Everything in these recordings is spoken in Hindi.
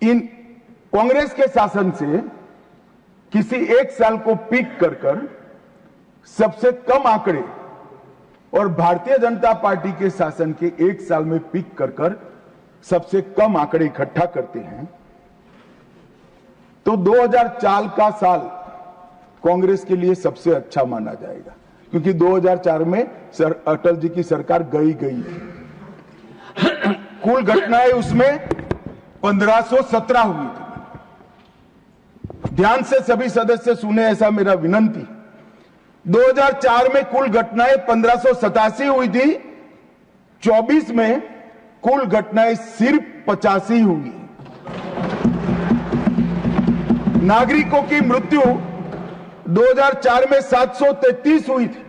इन कांग्रेस के शासन से किसी एक साल को पीक कर सबसे कम आंकड़े और भारतीय जनता पार्टी के शासन के एक साल में पीक कर सबसे कम आंकड़े इकट्ठा करते हैं, तो 2004 का साल कांग्रेस के लिए सबसे अच्छा माना जाएगा, क्योंकि 2004 में अटल जी की सरकार गई कुल घटनाएं उसमें 1517 हुई थी। ध्यान से सभी सदस्य सुने, ऐसा मेरा विनंती। 2004 में कुल घटनाएं 1587 हुई थी, 24 में कुल घटनाएं सिर्फ 85 हुई। नागरिकों की मृत्यु 2004 में 733 हुई थी,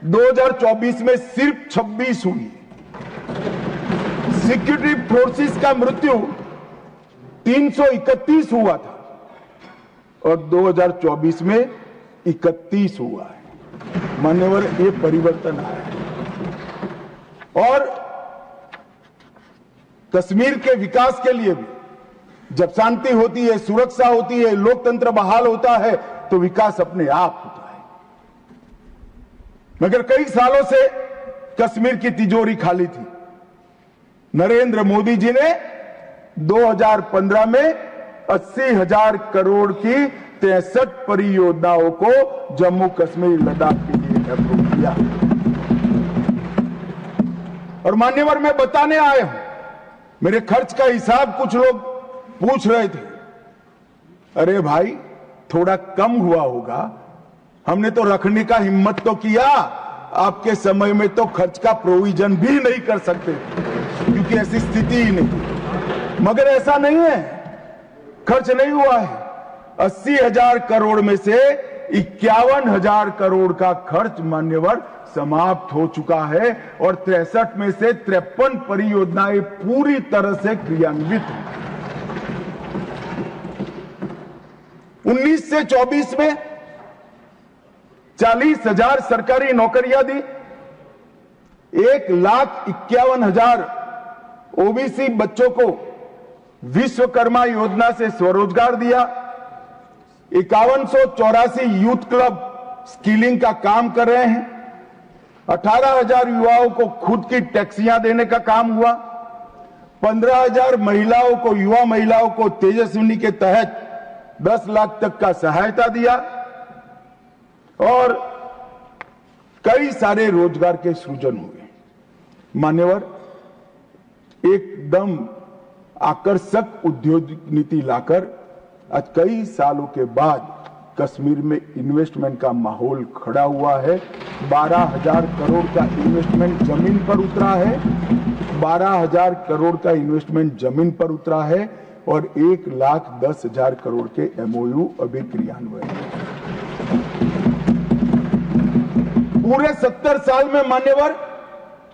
2024 में सिर्फ 26 हुई। सिक्योरिटी फोर्सेस का मृत्यु 331 हुआ था और 2024 में 31 हुआ है। मान्यवर, ये परिवर्तन आया है। और कश्मीर के विकास के लिए भी जब शांति होती है, सुरक्षा होती है, लोकतंत्र बहाल होता है, तो विकास अपने आप होता है। मगर कई सालों से कश्मीर की तिजोरी खाली थी। नरेंद्र मोदी जी ने 2015 में 80,000 करोड़ की 63 परियोजनाओं को जम्मू कश्मीर लद्दाख के लिए अप्रूव किया। और मान्यवर, मैं बताने आया हूं, मेरे खर्च का हिसाब कुछ लोग पूछ रहे थे, अरे भाई थोड़ा कम हुआ होगा, हमने तो रखने का हिम्मत तो किया, आपके समय में तो खर्च का प्रोविजन भी नहीं कर सकते क्योंकि ऐसी स्थिति ही नहीं। मगर ऐसा नहीं है, खर्च नहीं हुआ है। 80,000 करोड़ में से 51,000 करोड़ का खर्च मान्यवर समाप्त हो चुका है और 63 में से 53 परियोजनाएं पूरी तरह से क्रियान्वित हैं। 19 से 24 में 40,000 सरकारी नौकरियां दी, 1,51,000 ओबीसी बच्चों को विश्वकर्मा योजना से स्वरोजगार दिया, 5184 यूथ क्लब स्किलिंग का काम कर रहे हैं, 18,000 युवाओं को खुद की टैक्सियां देने का काम हुआ, 15,000 महिलाओं को, युवा महिलाओं को तेजस्विनी के तहत 10 लाख तक का सहायता दिया और कई सारे रोजगार के सृजन हुए। मान्यवर, एकदम आकर्षक उद्योग नीति लाकर आज कई सालों के बाद कश्मीर में इन्वेस्टमेंट का माहौल खड़ा हुआ है। 12,000 करोड़ का इन्वेस्टमेंट जमीन पर उतरा है, 12,000 करोड़ का इन्वेस्टमेंट जमीन पर उतरा है और 1,10,000 करोड़ के एमओयू अभी क्रियान्वयन है। पूरे 70 साल में मान्यवर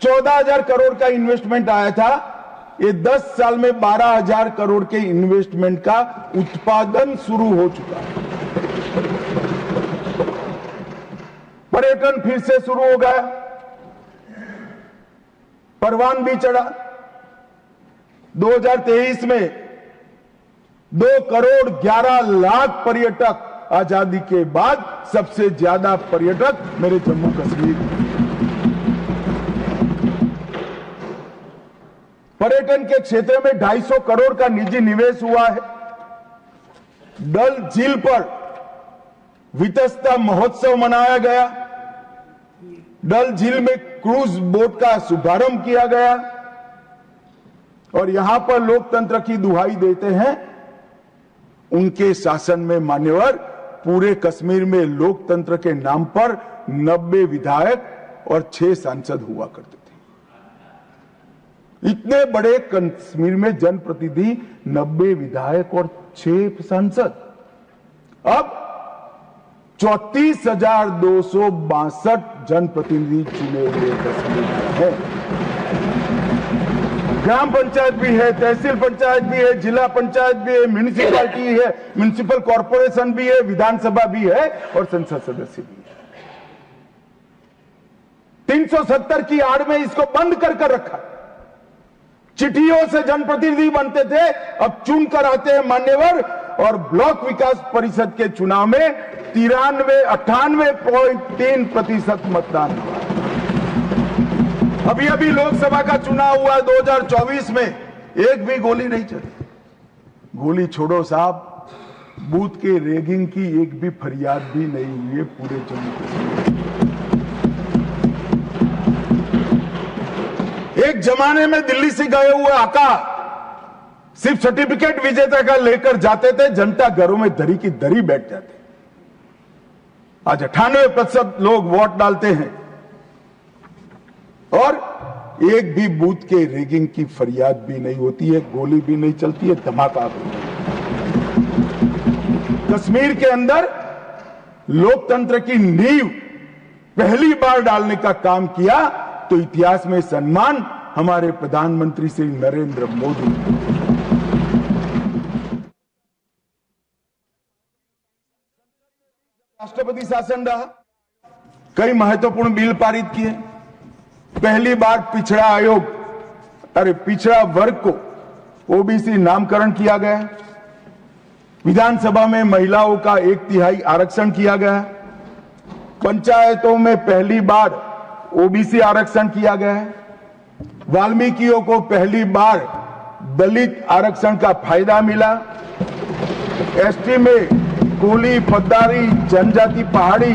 14,000 करोड़ का इन्वेस्टमेंट आया था, ये 10 साल में 12,000 करोड़ के इन्वेस्टमेंट का उत्पादन शुरू हो चुका है। पर्यटन फिर से शुरू हो गया, परवान भी चढ़ा। 2023 में 2 करोड़ 11 लाख पर्यटक, आजादी के बाद सबसे ज्यादा पर्यटक मेरे जम्मू कश्मीर। पर्यटन के क्षेत्र में 250 करोड़ का निजी निवेश हुआ है। डल झील पर वितस्ता महोत्सव मनाया गया, डल झील में क्रूज बोट का शुभारंभ किया गया और यहां पर लोकतंत्र की दुहाई देते हैं। उनके शासन में मान्यवर पूरे कश्मीर में लोकतंत्र के नाम पर 90 विधायक और 6 सांसद हुआ करते थे। इतने बड़े कश्मीर में जनप्रतिनिधि, 90 विधायक और 6 सांसद। अब 34,262 जनप्रतिनिधि चुने हुए कश्मीर में है। ग्राम पंचायत भी है, तहसील पंचायत भी है, जिला पंचायत भी है, म्यूनिसिपैलिटी है, म्यूनिसिपल कॉर्पोरेशन भी है, विधानसभा भी है और संसद सदस्य भी है। 370 की आड़ में इसको बंद कर रखा। चिट्ठियों से जनप्रतिनिधि बनते थे, अब चुनकर आते हैं मान्यवर। और ब्लॉक विकास परिषद के चुनाव में 98.3% मतदान हुआ। अभी अभी लोकसभा का चुनाव हुआ 2024 में, एक भी गोली नहीं चली। गोली छोड़ो साहब, बूथ के रैगिंग की एक भी फरियाद भी नहीं हुई है पूरे जम्मू कश्मीर। एक जमाने में दिल्ली से गए हुए आका सिर्फ सर्टिफिकेट विजेता का लेकर जाते थे, जनता घरों में दरी की दरी बैठ जाते। आज 98% लोग वोट डालते हैं और एक भी बूथ के रैगिंग की फरियाद भी नहीं होती है, गोली भी नहीं चलती है, धमाका भी नहीं। कश्मीर के अंदर लोकतंत्र की नींव पहली बार डालने का काम किया तो इतिहास में सम्मान हमारे प्रधानमंत्री श्री नरेंद्र मोदी। राष्ट्रपति शासन रहा, कई महत्वपूर्ण बिल पारित किए। पहली बार पिछड़ा वर्ग को ओबीसी नामकरण किया गया। विधानसभा में महिलाओं का 1/3 आरक्षण किया गया। पंचायतों में पहली बार ओबीसी आरक्षण किया गया है। वाल्मीकियों को पहली बार दलित आरक्षण का फायदा मिला। एसटी में कोली, पद्दारी, जनजाति, पहाड़ी,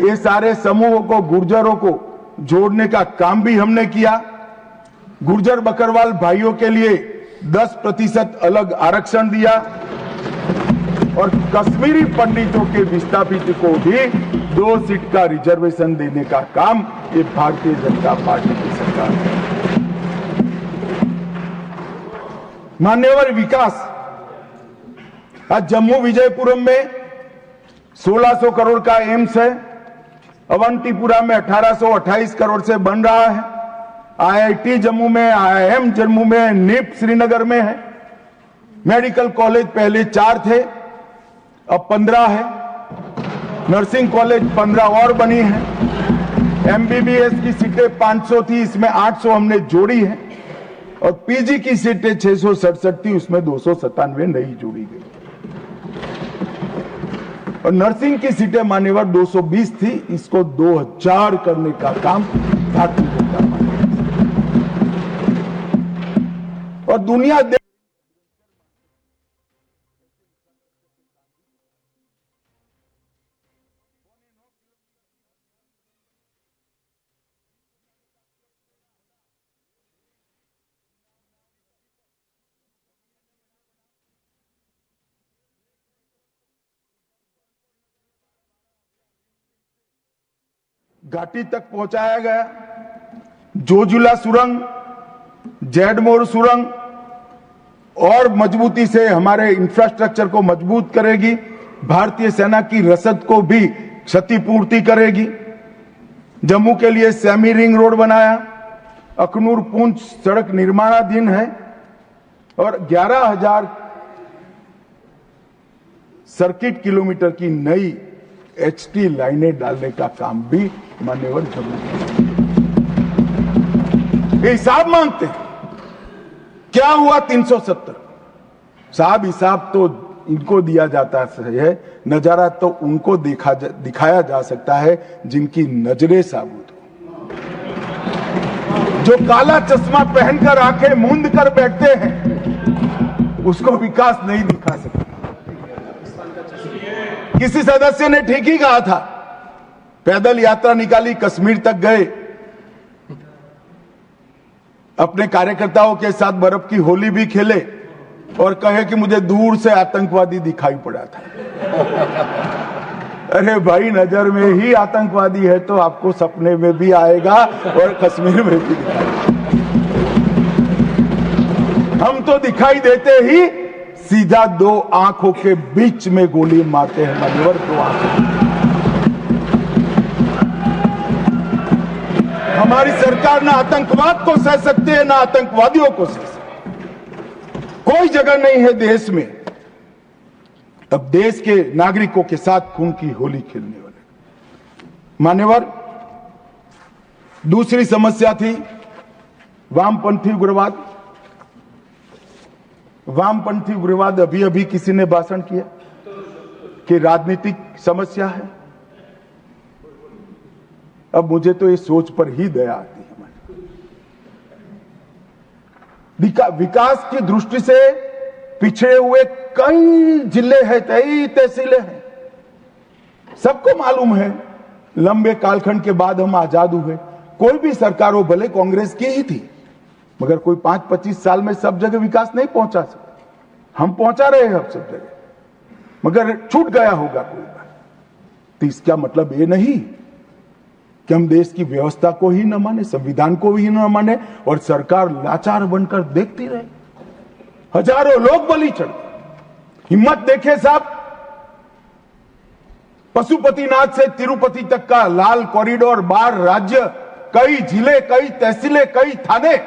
ये सारे समूहों को, गुर्जरों को जोड़ने का काम भी हमने किया। गुर्जर बकरवाल भाइयों के लिए 10% अलग आरक्षण दिया और कश्मीरी पंडितों के विस्थापित को भी 2 सीट का रिजर्वेशन देने का काम ये भारतीय जनता पार्टी की सरकार है। मान्यवर विकास, आज जम्मू विजयपुरम में 1600 करोड़ का एम्स है। अवंतीपुरा में 1828 करोड़ से बन रहा है। आईआईटी जम्मू में, आईआईएम जम्मू में, निप श्रीनगर में है। मेडिकल कॉलेज पहले 4 थे, अब 15 है। नर्सिंग कॉलेज 15 और बनी है। एमबीबीएस की सीटें 500 थी, इसमें 800 हमने जोड़ी है। और पीजी की सीटें 667 थी, उसमें 297 नई जोड़ी गई। और नर्सिंग की सीटें मान्यवर 220 थी, इसको 2000 करने का काम भारतीय जनता पार्टी। और दुनिया घाटी तक पहुंचाया गया। जोजिला सुरंग, जैडमोर सुरंग और मजबूती से हमारे इंफ्रास्ट्रक्चर को मजबूत करेगी। भारतीय सेना की रसद को भी क्षतिपूर्ति करेगी। जम्मू के लिए सेमी रिंग रोड बनाया। अखनूर पुंछ सड़क निर्माणाधीन है और 11,000 सर्किट किलोमीटर की नई एचटी लाइनें डालने का काम भी मान्यवर जम्मू ये हिसाब मांगते हैं। क्या हुआ 370? साहब हिसाब तो इनको दिया जाता है, नजारा तो उनको दिखाया जा सकता है जिनकी नजरें साबुत हो। जो काला चश्मा पहनकर आंखें मूंद कर बैठते हैं, उसको विकास नहीं दिखा सकते। किसी सदस्य ने ठीक ही कहा था, पैदल यात्रा निकाली, कश्मीर तक गए, अपने कार्यकर्ताओं के साथ बर्फ की होली भी खेले और कहे कि मुझे दूर से आतंकवादी दिखाई पड़ा था। अरे भाई, नजर में ही आतंकवादी है तो आपको सपने में भी आएगा और कश्मीर में भी दिखाई। हम तो दिखाई देते ही सीधा 2 आंखों के बीच में गोली मारते हैं मान्यवर, 2 आंखों। हमारी सरकार ना आतंकवाद को सह सकती है, ना आतंकवादियों को सह सकती। कोई जगह नहीं है देश में अब देश के नागरिकों के साथ खून की होली खेलने वाले। मान्यवर, दूसरी समस्या थी वामपंथी उग्रवाद। वामपंथी उग्रवाद अभी अभी किसी ने भाषण किया कि राजनीतिक समस्या है। अब मुझे तो इस सोच पर ही दया आती है। विकास की दृष्टि से पिछड़े हुए कई जिले हैं, कई तहसीलें हैं। सबको मालूम है लंबे कालखंड के बाद हम आजाद हुए। कोई भी सरकार हो, भले कांग्रेस की ही थी, मगर कोई 5-25 साल में सब जगह विकास नहीं पहुंचा सकते। हम पहुंचा रहे हैं अब सब जगह, मगर छूट गया होगा कोई बात। तो इसका मतलब ये नहीं कि हम देश की व्यवस्था को ही न माने, संविधान को ही न माने और सरकार लाचार बनकर देखती रहे। हजारों लोग बलि चढ़े। हिम्मत देखे साहब, पशुपतिनाथ से तिरुपति तक का लाल कॉरिडोर, 12 राज्य, कई जिले, कई तहसीलें, कई थाने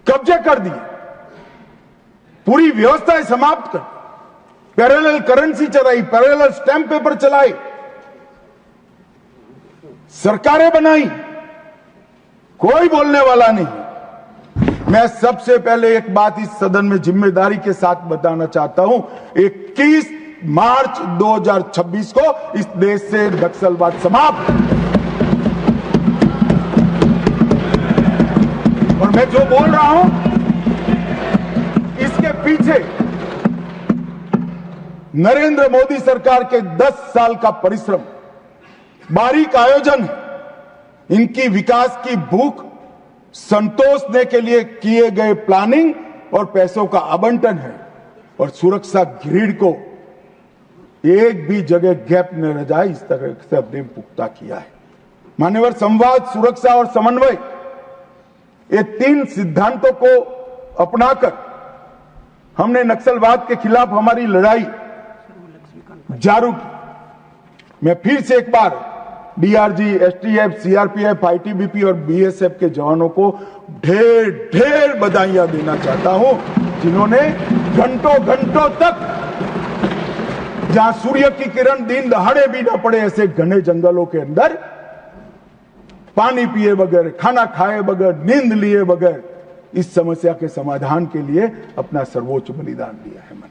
कब्जे कर दिए, पूरी व्यवस्था समाप्त कर, पैरेलल करेंसी चलाई, पैरेलल स्टैंप पेपर चलाई, सरकारें बनाई, कोई बोलने वाला नहीं। मैं सबसे पहले एक बात इस सदन में जिम्मेदारी के साथ बताना चाहता हूं, 21 मार्च 2026 को इस देश से नक्सलवाद समाप्त। और मैं जो बोल रहा हूं इसके पीछे नरेंद्र मोदी सरकार के 10 साल का परिश्रम, बारीक आयोजन, इनकी विकास की भूख संतोषने के लिए किए गए प्लानिंग और पैसों का आवंटन है। और सुरक्षा ग्रिड को एक भी जगह गैप न रह जाए, इस तरह से हमने पुख्ता किया है। मान्यवर, संवाद, सुरक्षा और समन्वय, ये 3 सिद्धांतों को अपनाकर हमने नक्सलवाद के खिलाफ हमारी लड़ाई जारी की। मैं फिर से एक बार डीआरजी, एसटीएफ, सीआरपीएफ, आईटीबीपी और बीएसएफ के जवानों को ढेर ढेर बधाइयां देना चाहता हूं, जिन्होंने घंटों घंटों तक, जहां सूर्य की किरण दिन दहाड़े भी ना पड़े, ऐसे घने जंगलों के अंदर पानी पिए बगैर, खाना खाए बगैर, नींद लिए बगैर इस समस्या के समाधान के लिए अपना सर्वोच्च बलिदान दिया है।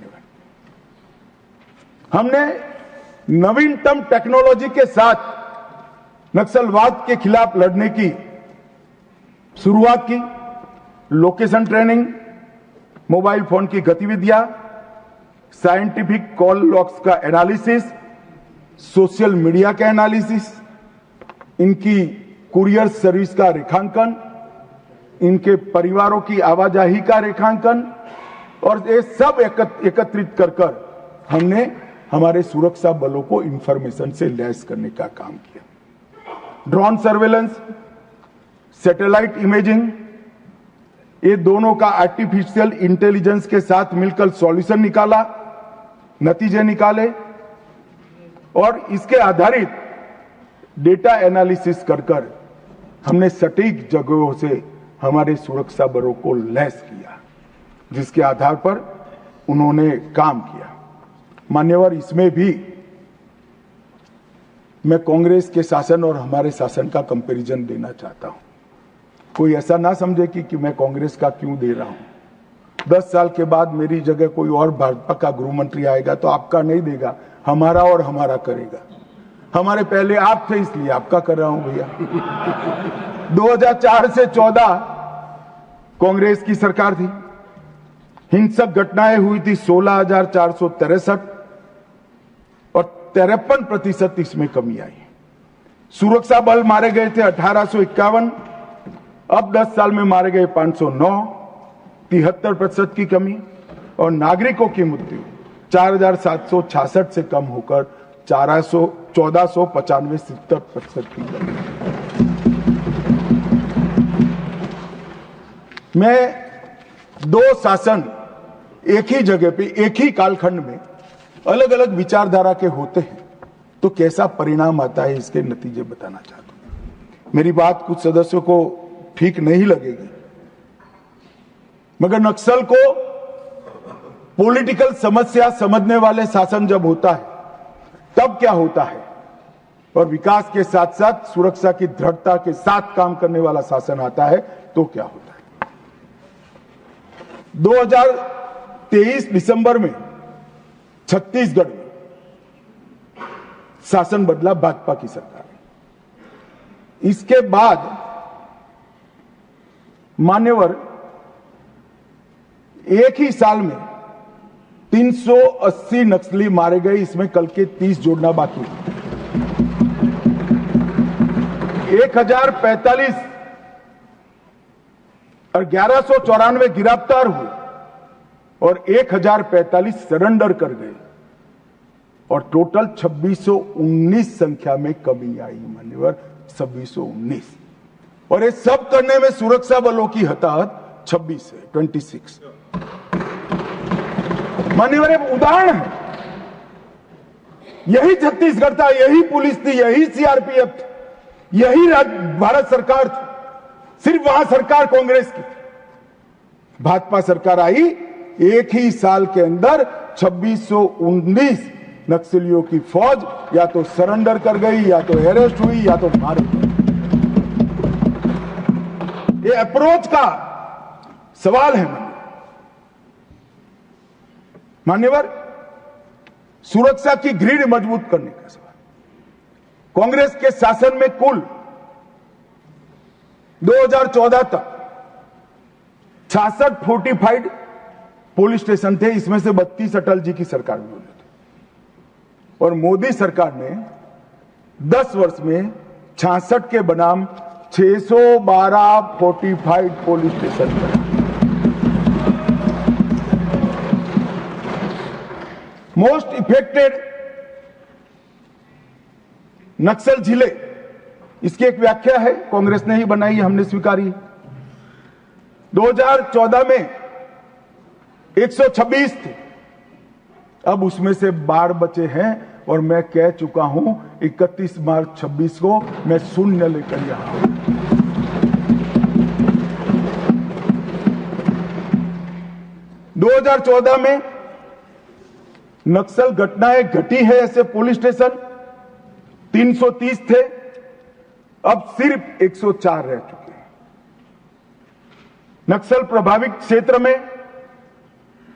हमने नवीनतम टेक्नोलॉजी के साथ नक्सलवाद के खिलाफ लड़ने की शुरुआत की। लोकेशन ट्रेनिंग, मोबाइल फोन की गतिविधियां, साइंटिफिक कॉल लॉग्स का एनालिसिस, सोशल मीडिया का एनालिसिस, इनकी कुरियर सर्विस का रेखांकन, इनके परिवारों की आवाजाही का रेखांकन, और ये सब एकत्रित कर हमने हमारे सुरक्षा बलों को इंफॉर्मेशन से लैस करने का काम किया। ड्रोन सर्वेलेंस, सैटेलाइट इमेजिंग, ये दोनों का आर्टिफिशियल इंटेलिजेंस के साथ मिलकर सॉल्यूशन निकाला, नतीजे निकाले, और इसके आधारित डेटा एनालिसिस कर हमने सटीक जगहों से हमारे सुरक्षा बलों को लैस किया, जिसके आधार पर उन्होंने काम किया। मान्यवर, इसमें भी मैं कांग्रेस के शासन और हमारे शासन का कंपैरिजन देना चाहता हूं। कोई ऐसा ना समझे कि मैं कांग्रेस का क्यों दे रहा हूं। 10 साल के बाद मेरी जगह कोई और भाजपा का गृह मंत्री आएगा तो आपका नहीं देगा, हमारा और हमारा करेगा। हमारे पहले आप थे इसलिए आपका कर रहा हूं भैया। 2004 से 14 कांग्रेस की सरकार थी, हिंसक घटनाएं हुई थी 16,463 और 53% इसमें कमी आई। सुरक्षा बल मारे गए थे 1851, अब 10 साल में मारे गए 509, 73% की कमी, और नागरिकों की मृत्यु 4,766 से कम होकर 1495, 70% की कमी। मैं 2 शासन एक ही जगह पे, एक ही कालखंड में अलग अलग विचारधारा के होते हैं तो कैसा परिणाम आता है, इसके नतीजे बताना चाहता हूं। मेरी बात कुछ सदस्यों को ठीक नहीं लगेगी, मगर नक्सल को पॉलिटिकल समस्या समझने वाले शासन जब होता है तब क्या होता है, और विकास के साथ साथ सुरक्षा की दृढ़ता के साथ काम करने वाला शासन आता है तो क्या होता है। 2023 दिसंबर में छत्तीसगढ़ में शासन बदला, भाजपा की सरकार। इसके बाद मान्यवर एक ही साल में 380 नक्सली मारे गए, इसमें कल के 30 जोड़ना बाकी है। 1045 और 1194 गिरफ्तार हुए और 1045 सरेंडर कर गए और टोटल 2619 संख्या में कमी आई मान्यवर, 2619। और ये सब करने में सुरक्षा बलों की हताहत 26 है, 26। मान्यवर एक उदाहरण है, यही छत्तीसगढ़ था, यही पुलिस थी, यही सीआरपीएफ थी, यही भारत सरकार थी, सिर्फ वहां सरकार कांग्रेस की थी। भाजपा सरकार आई, एक ही साल के अंदर 2619 नक्सलियों की फौज या तो सरेंडर कर गई, या तो अरेस्ट हुई, या तो मार गई। ये अप्रोच का सवाल है मान्यवर, सुरक्षा की ग्रिड मजबूत करने का सवाल। कांग्रेस के शासन में कुल 2014 तक 66 फोर्टिफाइड पुलिस स्टेशन थे, इसमें से 32 अटल जी की सरकार में होने थे। और मोदी सरकार ने 10 वर्ष में 66 के बनाम 612 फोर्टिफाइड पुलिस स्टेशन बनाए। मोस्ट इफेक्टेड नक्सल जिले, इसकी एक व्याख्या है, कांग्रेस ने ही बनाई, हमने स्वीकारी। 2014 में 126 थे, अब उसमें से 12 बचे हैं और मैं कह चुका हूं 31 मार्च 26 को मैं शून्य लेकर यहां हूं। 2014 में नक्सल घटनाएं घटी है ऐसे पुलिस स्टेशन 330 थे, अब सिर्फ 104 रह चुके हैं। नक्सल प्रभावित क्षेत्र में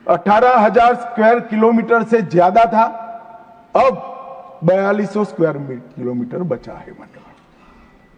18,000 स्क्वायर किलोमीटर से ज्यादा था, अब 4200 स्क्वायर किलोमीटर बचा है।